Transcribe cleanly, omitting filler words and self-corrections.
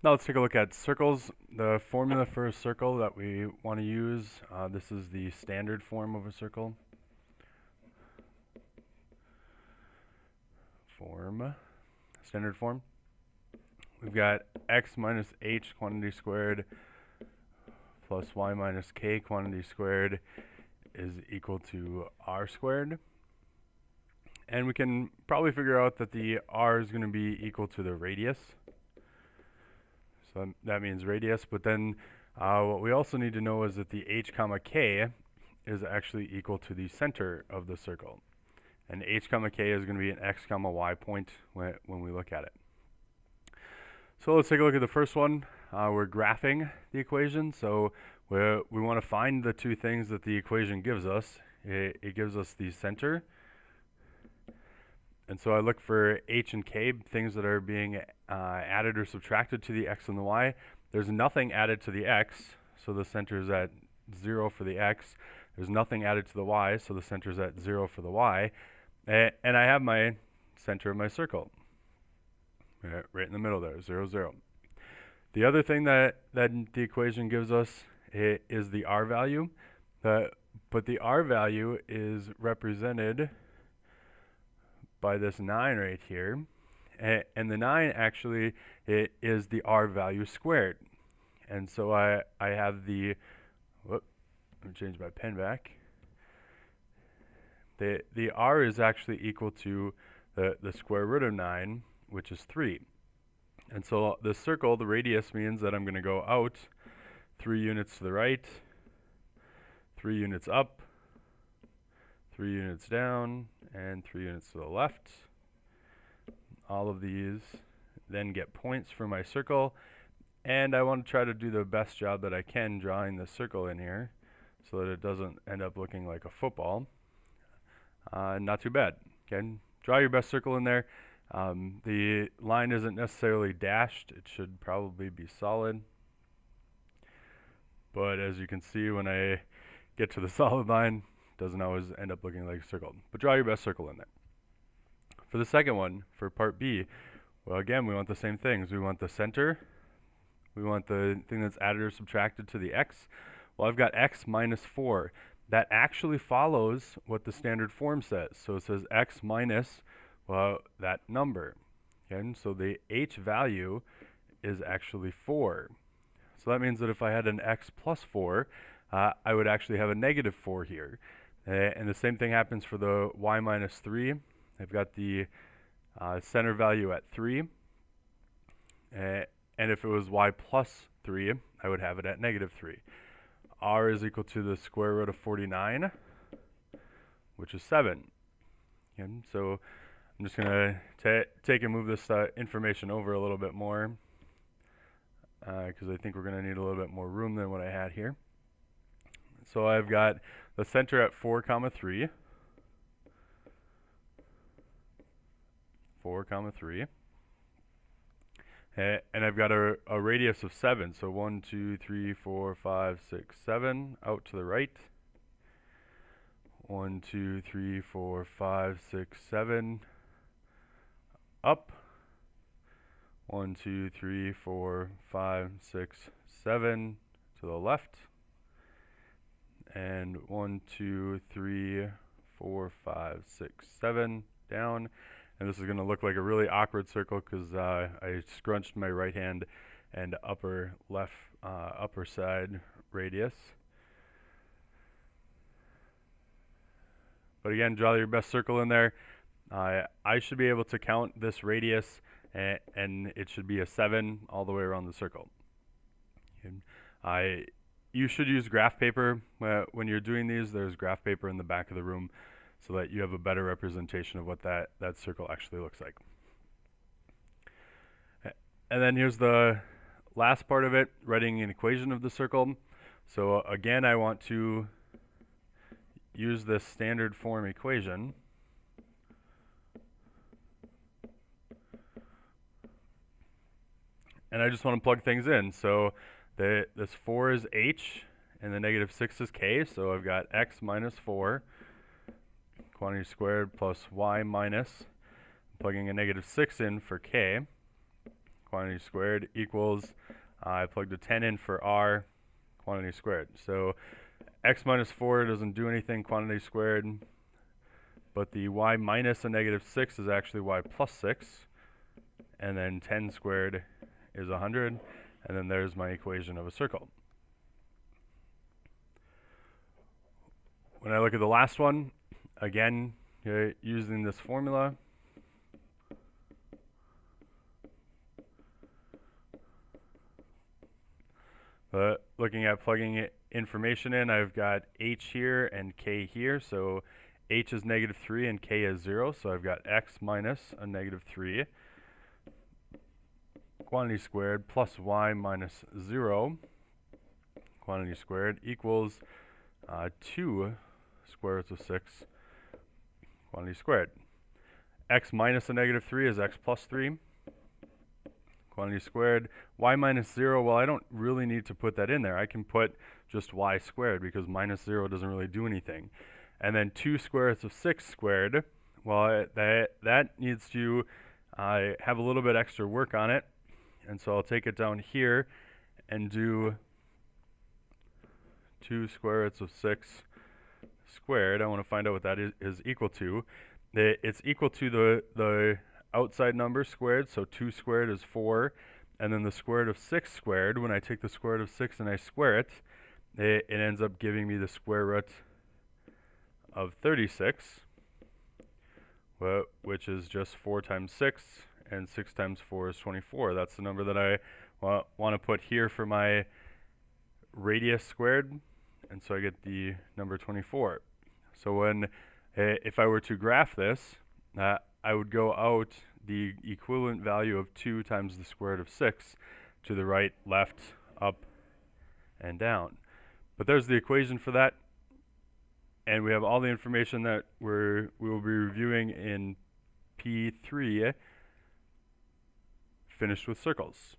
Now let's take a look at circles. The formula for a circle that we want to use, this is the standard form of a circle. Standard form. We've got x minus h quantity squared plus y minus k quantity squared is equal to r squared. And we can probably figure out that the r is going to be equal to the radius. So that means radius, but then what we also need to know is that the h comma k is actually equal to the center of the circle. And h comma k is going to be an x comma y point when we look at it. So let's take a look at the first one. We're graphing the equation, so we want to find the two things that the equation gives us. It gives us the center, and so I look for h and k, things that are being added or subtracted to the x and the y. There's nothing added to the x, so the center is at 0 for the x. There's nothing added to the y, so the center is at 0 for the y. And I have my center of my circle right in the middle there, 0, 0. The other thing that the equation gives us is the r value, but the r value is represented by this 9 right here, and the 9 actually is the r value squared. And so I have the, let me change my pen back. The r is actually equal to the square root of 9, which is 3. And so the circle, the radius, means that I'm going to go out 3 units to the right, 3 units up, 3 units down, and 3 units to the left. All of these then get points for my circle, and I want to try to do the best job that I can drawing the circle in here so that it doesn't end up looking like a football. Not too bad. Okay, draw your best circle in there. The line isn't necessarily dashed. It should probably be solid. But as you can see, when I get to the solid line, it doesn't always end up looking like a circle. But draw your best circle in there. For the second one, for part B, well, again, we want the same things. We want the center. We want the thing that's added or subtracted to the x. Well, I've got x minus 4. That actually follows what the standard form says. So it says x minus, well, that number. Okay, and so the h value is actually 4. So that means that if I had an x plus 4, I would actually have a negative 4 here. And the same thing happens for the y minus 3. I've got the center value at 3. And if it was y plus 3, I would have it at negative 3. R is equal to the square root of 49, which is 7. And so I'm just going to take and move this information over a little bit more because I think we're going to need a little bit more room than what I had here. So I've got the center at 4 comma 3. 4 comma 3. And I've got a radius of 7. So 1, 2, 3, 4, 5, 6, 7 out to the right. 1, 2, 3, 4, 5, 6, 7 up. 1, 2, 3, 4, 5, 6, 7 to the left. And 1, 2, 3, 4, 5, 6, 7 down. And this is going to look like a really awkward circle because I scrunched my right hand and upper side radius. But again, draw your best circle in there. I should be able to count this radius, and it should be a 7 all the way around the circle. You should use graph paper when you're doing these. There's graph paper in the back of the room so that you have a better representation of what that circle actually looks like. And then here's the last part of it, writing an equation of the circle. So again, I want to use this standard form equation. And I just want to plug things in. So this 4 is h, and the negative 6 is k. So I've got x minus 4, quantity squared, plus y minus, plugging a negative 6 in for k, quantity squared equals, I plugged a 10 in for r, quantity squared. So x minus 4 doesn't do anything, quantity squared, but the y minus a negative 6 is actually y plus 6, and then 10 squared is 100, and then there's my equation of a circle. When I look at the last one, again, using this formula, looking at plugging information in, I've got h here and k here. So h is negative 3 and k is 0. So I've got x minus a negative 3, quantity squared, plus y minus 0, quantity squared, equals 2 square roots of 6, quantity squared. X minus a negative 3 is x plus 3, quantity squared. Y minus 0, well, I don't really need to put that in there. I can put just y squared because minus 0 doesn't really do anything. And then 2 square roots of 6 squared, well, that needs to have a little bit extra work on it. And so I'll take it down here and do 2 square roots of 6 squared. I want to find out what that is equal to. It's equal to the outside number squared, so 2 squared is 4, and then the square root of 6 squared, when I take the square root of 6 and I square it, it ends up giving me the square root of 36, which is just 4 times 6, and 6 times 4 is 24. That's the number that I want to put here for my radius squared, and so I get the number 24. So when if I were to graph this, I would go out the equivalent value of 2 times the square root of 6 to the right, left, up, and down. But there's the equation for that, and we have all the information that we will be reviewing in P3, finished with circles.